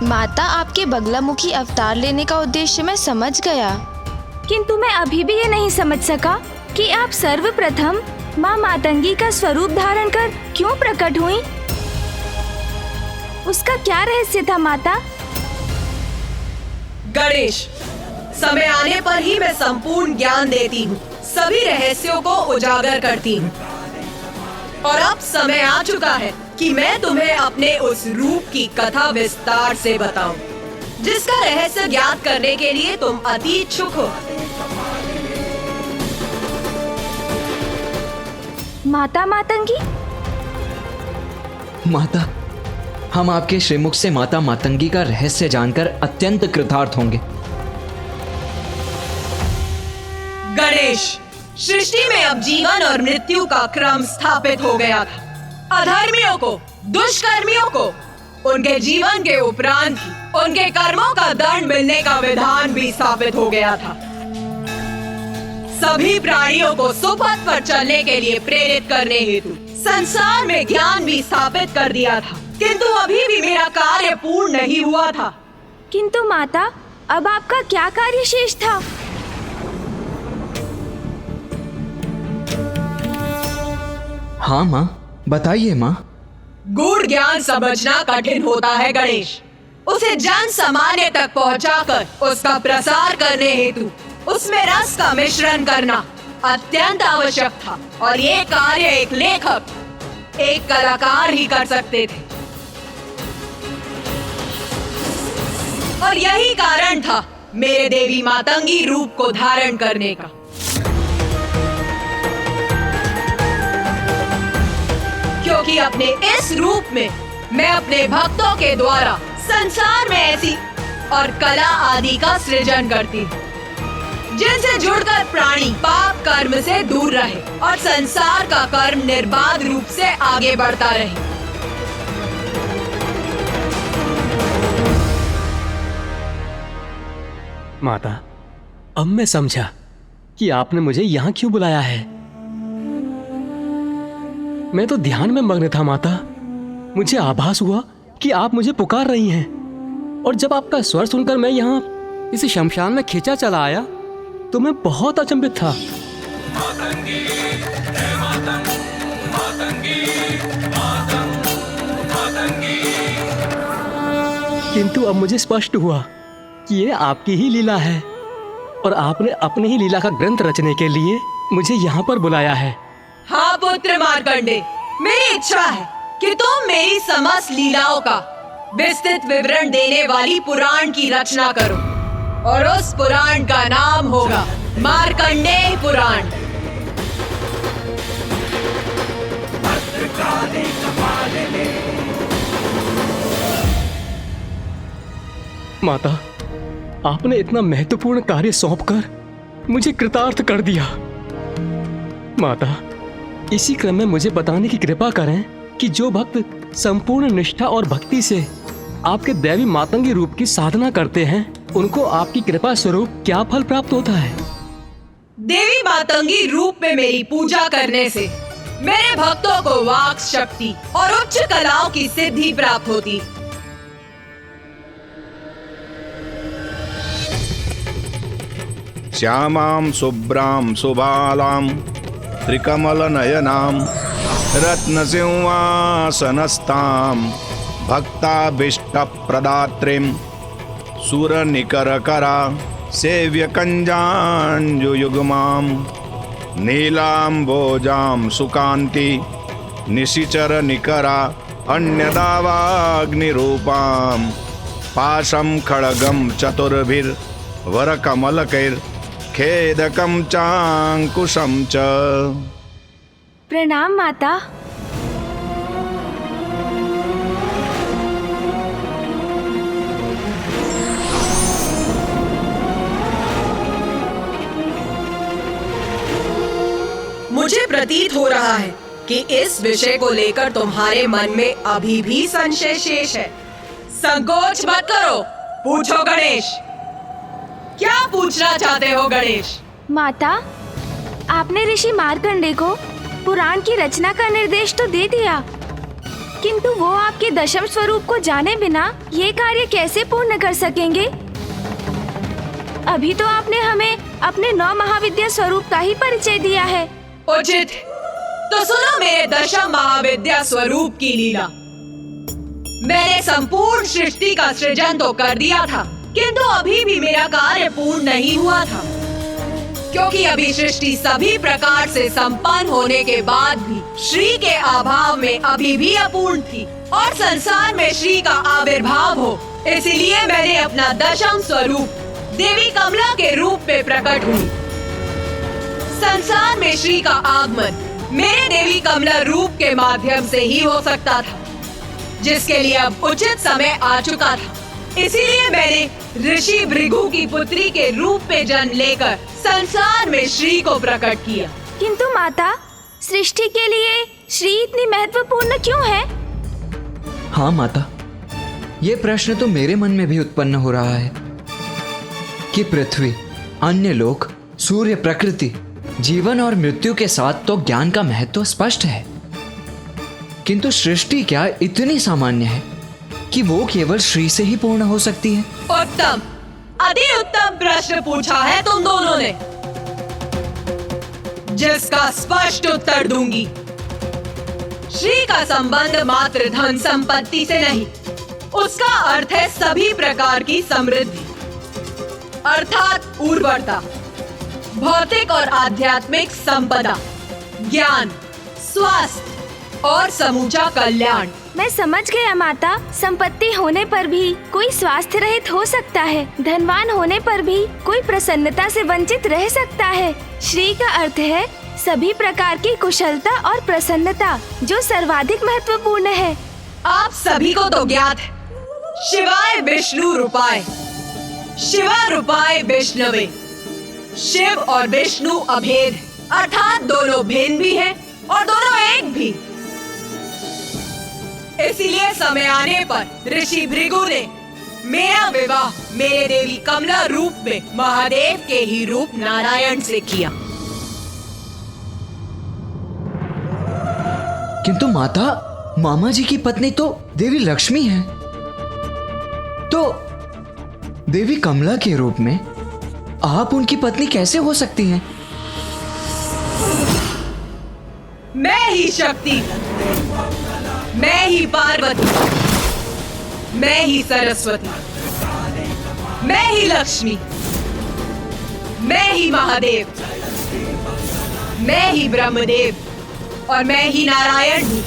माता, आपके बगलामुखी अवतार लेने का उद्देश्य मैं समझ गया, किंतु मैं अभी भी ये नहीं समझ सका कि आप सर्वप्रथम माँ मातंगी का स्वरूप धारण कर क्यों प्रकट हुई। उसका क्या रहस्य था माता? गणेश, समय आने पर ही मैं संपूर्ण ज्ञान देती हूँ, सभी रहस्यों को उजागर करती हूँ। और अब समय आ चुका है कि मैं तुम्हें अपने उस रूप की कथा विस्तार से बताऊं, जिसका रहस्य ज्ञात करने के लिए तुम अति इच्छुक हो। माता मातंगी? माता, हम आपके श्रीमुख से माता मातंगी का रहस्य जानकर अत्यंत कृतार्थ होंगे। गणेश, सृष्टि में अब जीवन और मृत्यु का क्रम स्थापित हो गया था। अधर्मियों को, दुष्कर्मियों को उनके जीवन के उपरांत ही उनके कर्मों का दंड मिलने का विधान भी स्थापित हो गया था। सभी प्राणियों को सुपथ पर चलने के लिए प्रेरित करने हेतु संसार में ज्ञान भी स्थापित कर दिया था, किंतु अभी भी मेरा कार्य पूर्ण नहीं हुआ था। किंतु माता, अब आपका क्या कार्य शेष था? हाँ माँ, बताइए माँ। गूढ़ ज्ञान समझना कठिन होता है गणेश। उसे जन सामान्य तक पहुंचाकर उसका प्रसार करने हेतु उसमें रस का मिश्रण करना अत्यंत आवश्यक था, और ये कार्य एक लेखक, एक कलाकार ही कर सकते थे। और यही कारण था मेरे देवी मातंगी रूप को धारण करने का। क्योंकि अपने इस रूप में मैं अपने भक्तों के द्वारा संसार में ऐसी और कला आदि का सृजन करती हूँ, जिनसे जुड़कर प्राणी पाप कर्म से दूर रहे और संसार का कर्म निर्बाध रूप से आगे बढ़ता रहे। माता, अब मैं समझा कि आपने मुझे यहाँ क्यों बुलाया है। मैं तो ध्यान में मग्न था माता। मुझे आभास हुआ कि आप मुझे पुकार रही हैं, और जब आपका स्वर सुनकर मैं यहाँ इस शमशान में खींचा चला आया तो मैं बहुत अचंभित था। किंतु अब मुझे स्पष्ट हुआ कि ये आपकी ही लीला है, और आपने अपनी ही लीला का ग्रंथ रचने के लिए मुझे यहाँ पर बुलाया है। हाँ पुत्र मार्कंडे, मेरी इच्छा है कि तुम मेरी समस्त लीलाओं का विस्तृत विवरण देने वाली पुराण की रचना करो, और उस पुराण का नाम होगा मार्कंडेय पुराण। माता, आपने इतना महत्वपूर्ण कार्य सौंपकर मुझे कृतार्थ कर दिया। माता, इसी क्रम में मुझे बताने की कृपा करें कि जो भक्त संपूर्ण निष्ठा और भक्ति से आपके दैवी मातंगी रूप की साधना करते हैं, उनको आपकी कृपा स्वरूप क्या फल प्राप्त होता है? देवी मातंगी रूप में मेरी पूजा करने से मेरे भक्तों को वाक शक्ति और उच्च कलाओं की सिद्धि प्राप्त होती। श्यामां शुभ्रां सुबालां त्रिकमलनयनां रत्नसिंहासनस्थां भक्ताभीष्टप्रदात्रीं सुरनिकरकरा सेव्यकञ्जाञ्जुयुग्मां नीलाम्भोजां सुकान्ति निशिचरनिकरा अन्यदावाग्निरूपां पाशं खड्गं चतुर्भिर्वरकमलकैर्खेदकं चाङ्कुशं च। प्रणाम माता। मुझे प्रतीत हो रहा है कि इस विषय को लेकर तुम्हारे मन में अभी भी संशय शेष है। संकोच मत करो, पूछो गणेश। क्या पूछना चाहते हो गणेश? माता, आपने ऋषि मार्कंडे को पुराण की रचना का निर्देश तो दे दिया, किंतु वो आपके दशम स्वरूप को जाने बिना ये कार्य कैसे पूर्ण कर सकेंगे? अभी तो आपने हमें अपने 9 महाविद्या स्वरूप का ही परिचय दिया है। उचित। तो सुनो मेरे दशम महाविद्या स्वरूप की लीला। मैंने संपूर्ण सृष्टि का सृजन तो कर दिया था, किंतु अभी भी मेरा कार्य पूर्ण नहीं हुआ था, क्योंकि अभी सृष्टि सभी प्रकार से संपन्न होने के बाद भी श्री के अभाव में अभी भी अपूर्ण थी और संसार में श्री का आविर्भाव हो, इसलिए मैंने अपना दशम स्वरूप देवी कमला के रूप में प्रकट हुई। संसार में श्री का आगमन मेरे देवी कमला रूप के माध्यम से ही हो सकता था, जिसके लिए अब उचित समय आ चुका था। इसीलिए मैंने ऋषि भृगु की पुत्री के रूप में जन्म लेकर संसार में श्री को प्रकट किया। किंतु माता, सृष्टि के लिए श्री इतनी महत्वपूर्ण क्यों है? हाँ माता, ये प्रश्न तो मेरे मन में भी उत्पन्न हो रहा है कि पृथ्वी, अन्य लोक, सूर्य, प्रकृति, जीवन और मृत्यु के साथ तो ज्ञान का महत्व स्पष्ट है, किंतु सृष्टि क्या इतनी सामान्य है कि वो केवल श्री से ही पूर्ण हो सकती है? उत्तम, अति उत्तम प्रश्न पूछा है तुम दोनों ने, जिसका स्पष्ट उत्तर दूंगी। श्री का संबंध मात्र धन संपत्ति से नहीं, उसका अर्थ है सभी प्रकार की समृद्धि, अर्थात उर्वरता, भौतिक और आध्यात्मिक संपदा, ज्ञान, स्वास्थ्य और समूचा कल्याण। मैं समझ गया माता। संपत्ति होने पर भी कोई स्वास्थ्य रहित हो सकता है, धनवान होने पर भी कोई प्रसन्नता से वंचित रह सकता है। श्री का अर्थ है सभी प्रकार की कुशलता और प्रसन्नता, जो सर्वाधिक महत्वपूर्ण है। आप सभी को तो ज्ञात है, शिवाय विष्णु रूपाय, शिवा रूपाय विष्णवे। शिव और विष्णु अभेद, अर्थात दोनों भिन्न भी हैं और दोनों एक भी। इसीलिए समय आने पर ऋषि भृगु ने मेरा विवाह मेरे देवी कमला रूप में महादेव के ही रूप नारायण से किया। किंतु माता, मामा जी की पत्नी तो देवी लक्ष्मी है, तो देवी कमला के रूप में आप उनकी पत्नी कैसे हो सकती हैं? मैं ही शक्ति, मैं ही पार्वती, मैं ही सरस्वती, मैं ही लक्ष्मी, मैं ही महादेव, मैं ही ब्रह्मदेव और मैं ही नारायण हूँ।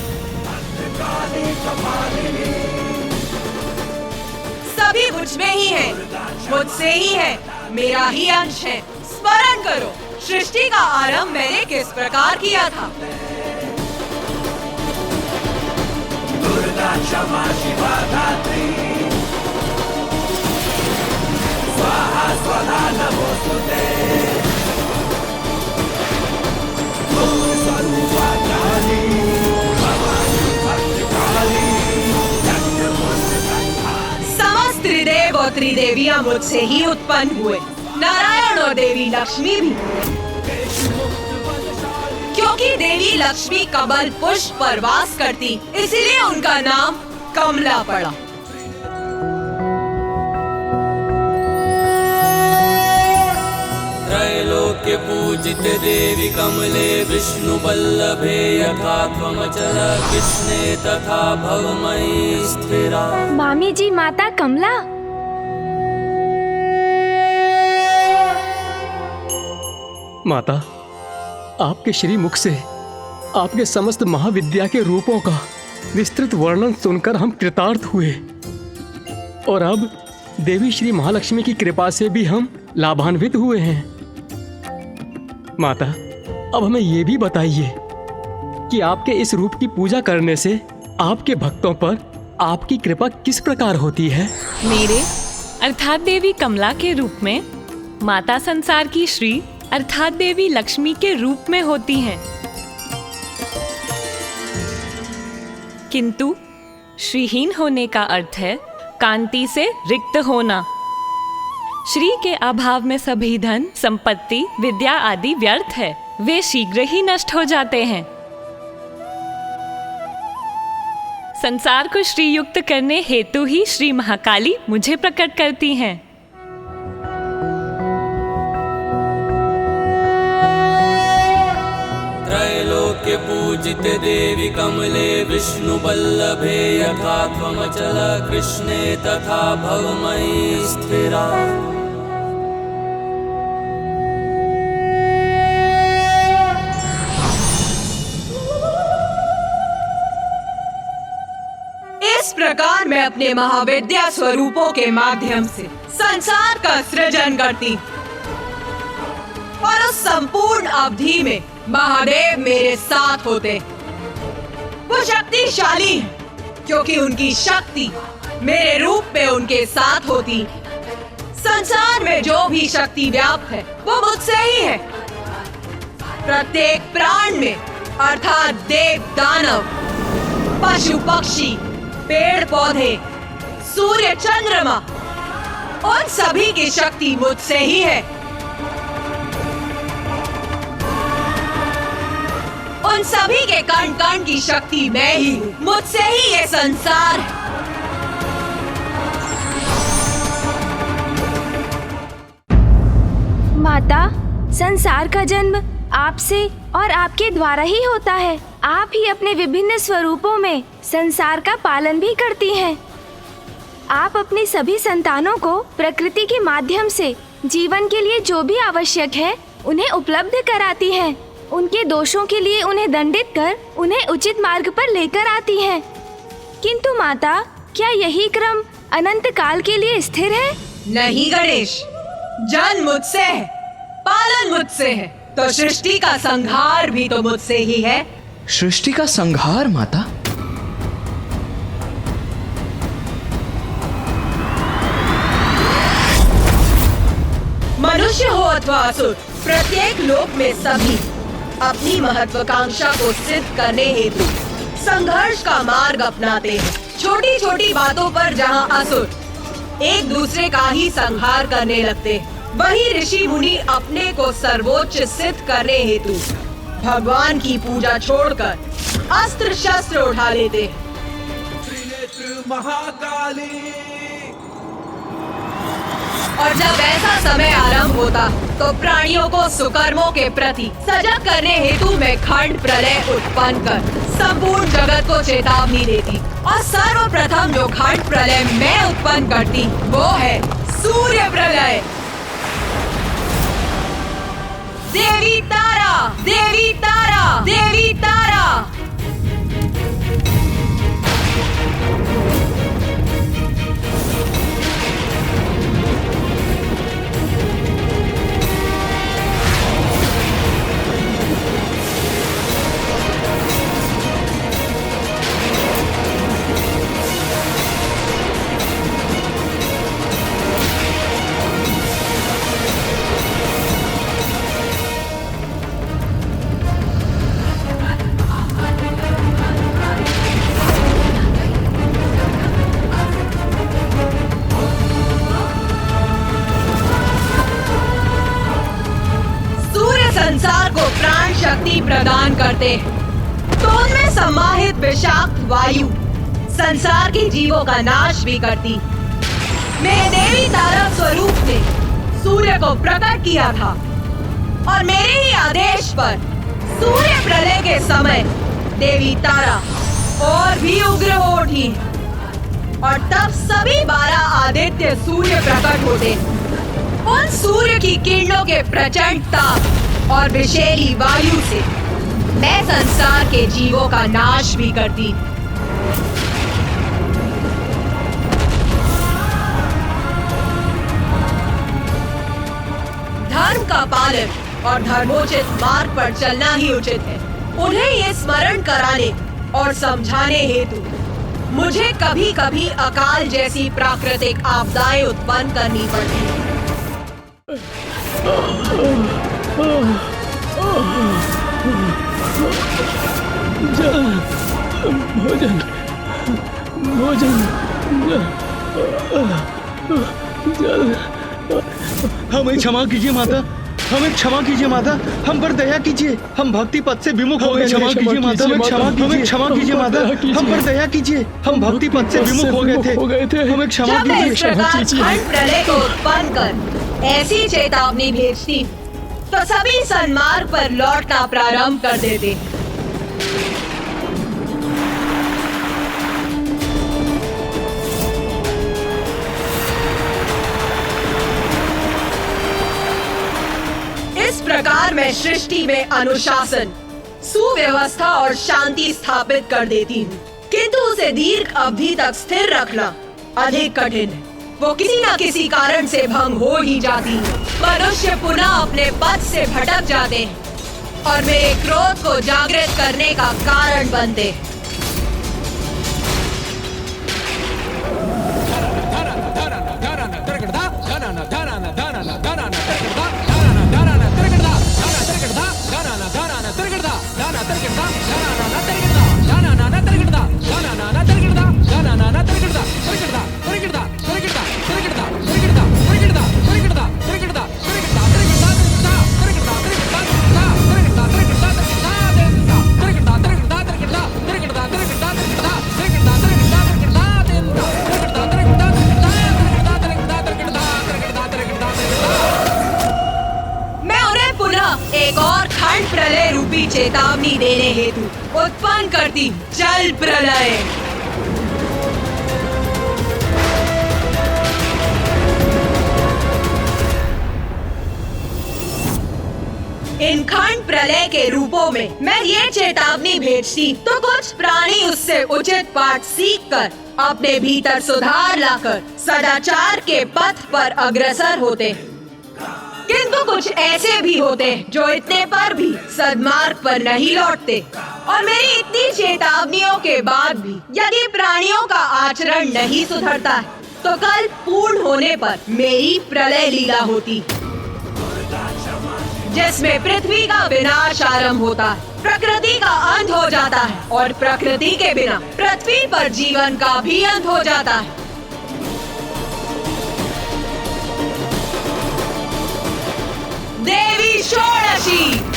सभी मुझ में ही है, मुझसे ही है, मेरा ही अंश है। स्मरण करो, सृष्टि का आरंभ मैंने किस प्रकार किया था। दुर्गा क्षमा शिवा धात्री, स्वाहा स्वधा नमोस्तुते। स्वरूपा काली, भवानी भद्रकाली, समस्त त्रिदेव और त्रिदेवियां मुझसे ही उत्पन्न हुए, नारायण और देवी लक्ष्मी भी, क्योंकि देवी लक्ष्मी कमल पुष्प पर वास करती, इसीलिए उनका नाम कमला पड़ा। त्रैलोक्य पूजित देवी कमले, विष्णु वल्लभे यथा त्वमचल, कृष्णे तथा भवमयी स्थिरा। मामी जी, माता कमला। माता, आपके श्री मुख से आपके समस्त महाविद्या के रूपों का विस्तृत वर्णन सुनकर हम कृतार्थ हुए, और अब देवी श्री महालक्ष्मी की कृपा से भी हम लाभान्वित हुए हैं। माता, अब हमें ये भी बताइए कि आपके इस रूप की पूजा करने से आपके भक्तों पर आपकी कृपा किस प्रकार होती है? मेरे अर्थात देवी कमला के रूप में माता संसार की श्री अर्थात देवी लक्ष्मी के रूप में होती हैं, किंतु श्रीहीन होने का अर्थ है कांति से रिक्त होना। श्री के अभाव में सभी धन, संपत्ति, विद्या आदि व्यर्थ है, वे शीघ्र ही नष्ट हो जाते हैं। संसार को श्रीयुक्त करने हेतु ही श्री महाकाली मुझे प्रकट करती हैं। त्रैलोक्य पूजिते देवी कमले विष्णु बल्लभे यथा त्वमचल कृष्णे तथा भवमयी स्थिरा। इस प्रकार मैं अपने महाविद्या स्वरूपों के माध्यम से संसार का सृजन करती और उस संपूर्ण अवधि में महादेव मेरे साथ होते। वो शक्तिशाली हैं क्योंकि उनकी शक्ति मेरे रूप में उनके साथ होती। संसार में जो भी शक्ति व्याप्त है वो मुझसे ही है। प्रत्येक प्राण में अर्थात देव दानव, पशु पक्षी, पेड़ पौधे, सूर्य चंद्रमा, उन सभी की शक्ति मुझसे ही है। उन सभी के कण कण की शक्ति मैं ही हूँ। मुझसे ही ये संसार है। माता, संसार का जन्म आपसे और आपके द्वारा ही होता है। आप ही अपने विभिन्न स्वरूपों में संसार का पालन भी करती हैं। आप अपनी सभी संतानों को प्रकृति के माध्यम से जीवन के लिए जो भी आवश्यक है उन्हें उपलब्ध कराती हैं। उनके दोषों के लिए उन्हें दंडित कर उन्हें उचित मार्ग पर लेकर आती हैं। किंतु माता, क्या यही क्रम अनंत काल के लिए स्थिर है? नहीं गणेश, जन्म मुझसे है, पालन मुझसे है, तो सृष्टि का संहार भी तो मुझसे ही है। सृष्टि का संहार माता? मनुष्य हो अथवा असुर, प्रत्येक लोक में सभी अपनी महत्वाकांक्षा को सिद्ध करने हेतु संघर्ष का मार्ग अपनाते हैं। छोटी छोटी बातों पर जहाँ असुर एक दूसरे का ही संहार करने लगते हैं, वही ऋषि मुनि अपने को सर्वोच्च सिद्ध करने हेतु भगवान की पूजा छोड़कर अस्त्र शस्त्र उठा लेते हैं। और जब ऐसा समय आरंभ होता तो प्राणियों को सुकर्मों के प्रति सजग करने हेतु मैं खंड प्रलय उत्पन्न कर संपूर्ण जगत को चेतावनी देती। और सर्वप्रथम जो खंड प्रलय मैं उत्पन्न करती वो है सूर्य प्रलय। देवी तारा, देवी तारा, देवी तारा। संसार को प्राण शक्ति प्रदान करते हैं, तो उनमें समाहित विषाक्त वायु संसार के जीवों का नाश भी करती। मेरे देवी तारा स्वरूप ने सूर्य को प्रकट किया था और मेरे ही आदेश पर सूर्य प्रलय के समय देवी तारा और भी उग्र हो उठी और तब सभी 12 आदित्य सूर्य प्रकट होते। उन सूर्य की किरणों के प्रचंड ताप और विषैली वायु से मैं संसार के जीवों का नाश भी करती। धर्म का पालन और धर्मोचित मार्ग पर चलना ही उचित है। उन्हें ये स्मरण कराने और समझाने हेतु मुझे कभी कभी अकाल जैसी प्राकृतिक आपदाएं उत्पन्न करनी पड़ती हैं। भोजन भोजन जल। हमें क्षमा कीजिए माता, हमें क्षमा कीजिए माता, हम पर दया कीजिए, हम भक्ति पथ से विमुख हो गए। क्षमा कीजिए माता, हमें क्षमा कीजिए माता, हम पर दया कीजिए, हम भक्ति पथ से विमुख हो गए थे, हमें क्षमा जब कीजिए। इस प्रकार खंड प्रलय को उत्पन्न कर ऐसी चेतावनी भेजती तो सभी सन्मार्ग पर लौटना प्रारंभ कर देते। इस प्रकार मैं सृष्टि में अनुशासन, सुव्यवस्था और शांति स्थापित कर देती हूँ, किंतु उसे दीर्घ अवधि तक स्थिर रखना अधिक कठिन है। वो किसी न किसी कारण से भंग हो ही जाती है। मनुष्य पुनः अपने पथ से भटक जाते हैं और मेरे क्रोध को जागृत करने का कारण बनते हैं। एक और खंड प्रलय रूपी चेतावनी देने हेतु उत्पन्न करती जल प्रलय। इन खंड प्रलय के रूपों में मैं ये चेतावनी भेजती तो कुछ प्राणी उससे उचित पाठ सीखकर अपने भीतर सुधार लाकर सदाचार के पथ पर अग्रसर होते, किंतु कुछ ऐसे भी होते जो इतने पर भी सद्मार्ग पर नहीं लौटते। और मेरी इतनी चेतावनियों के बाद भी यदि प्राणियों का आचरण नहीं सुधरता है तो कल पूर्ण होने पर मेरी प्रलय लीला होती, जिसमें पृथ्वी का विनाश आरंभ होता है, प्रकृति का अंत हो जाता है और प्रकृति के बिना पृथ्वी पर जीवन का भी अंत हो जाता है। देवी षोडशी।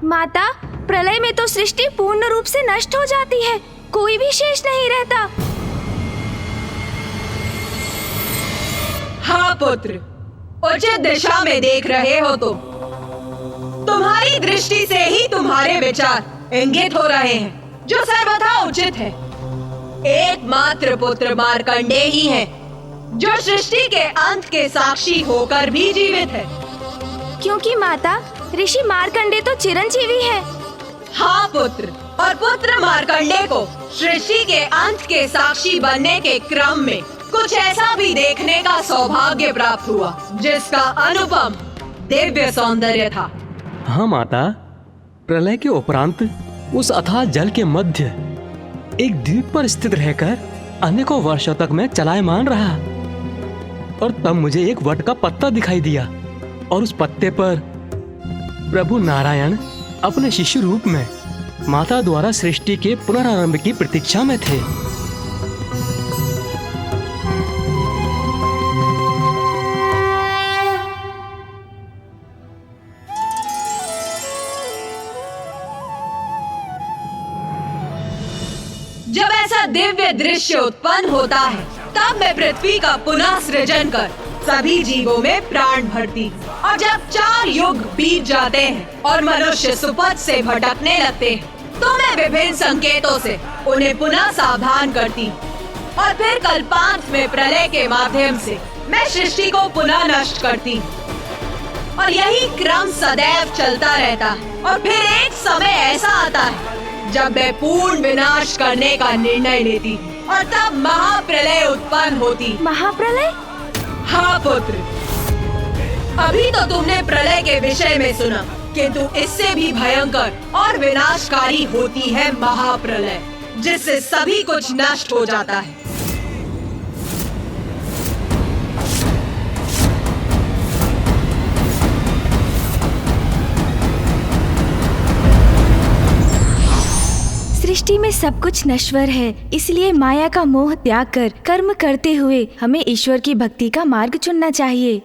माता, प्रलय में तो सृष्टि पूर्ण रूप से नष्ट हो जाती है, कोई भी शेष नहीं रहता। हाँ पुत्र, उचित दिशा में देख रहे हो तो तुम्हारी दृष्टि से ही तुम्हारे विचार इंगित हो रहे हैं, जो सर्वथा उचित है। एकमात्र पुत्र मार्कंडेय ही है जो सृष्टि के अंत के साक्षी होकर भी जीवित है। क्योंकि माता, ऋषि मार्कंडेय तो चिरंजीवी है। हाँ पुत्र, और पुत्र मार्कंडेय को सृष्टि के अंत के साक्षी बनने के क्रम में कुछ ऐसा भी देखने का सौभाग्य प्राप्त हुआ जिसका अनुपम दिव्य सौंदर्य था। हाँ माता, प्रलय के उपरांत उस अथाह जल के मध्य एक द्वीप पर स्थित रहकर अनेकों वर्षों तक मैं चलायमान रहा, और तब मुझे एक वट का पत्ता दिखाई दिया और उस पत्ते पर प्रभु नारायण अपने शिशु रूप में माता द्वारा सृष्टि के पुनरारंभ की प्रतीक्षा में थे। जब ऐसा दिव्य दृश्य उत्पन्न होता है तब मैं पृथ्वी का पुनः सृजन कर सभी जीवों में प्राण भरती, और जब 4 युग बीत जाते हैं और मनुष्य सुपथ से भटकने लगते हैं तो मैं विभिन्न संकेतों से उन्हें पुनः सावधान करती, और फिर कल्पांत में प्रलय के माध्यम से मैं सृष्टि को पुनः नष्ट करती, और यही क्रम सदैव चलता रहता है। और फिर एक समय ऐसा आता है जब मैं पूर्ण विनाश करने का निर्णय लेती, और तब महाप्रलय उत्पन्न होती। महाप्रलय? हाँ पुत्र, अभी तो तुमने प्रलय के विषय में सुना, किंतु इससे भी भयंकर और विनाशकारी होती है महाप्रलय, जिससे सभी कुछ नष्ट हो जाता है। सृष्टि में सब कुछ नश्वर है, इसलिए माया का मोह त्याग कर कर्म करते हुए हमें ईश्वर की भक्ति का मार्ग चुनना चाहिए।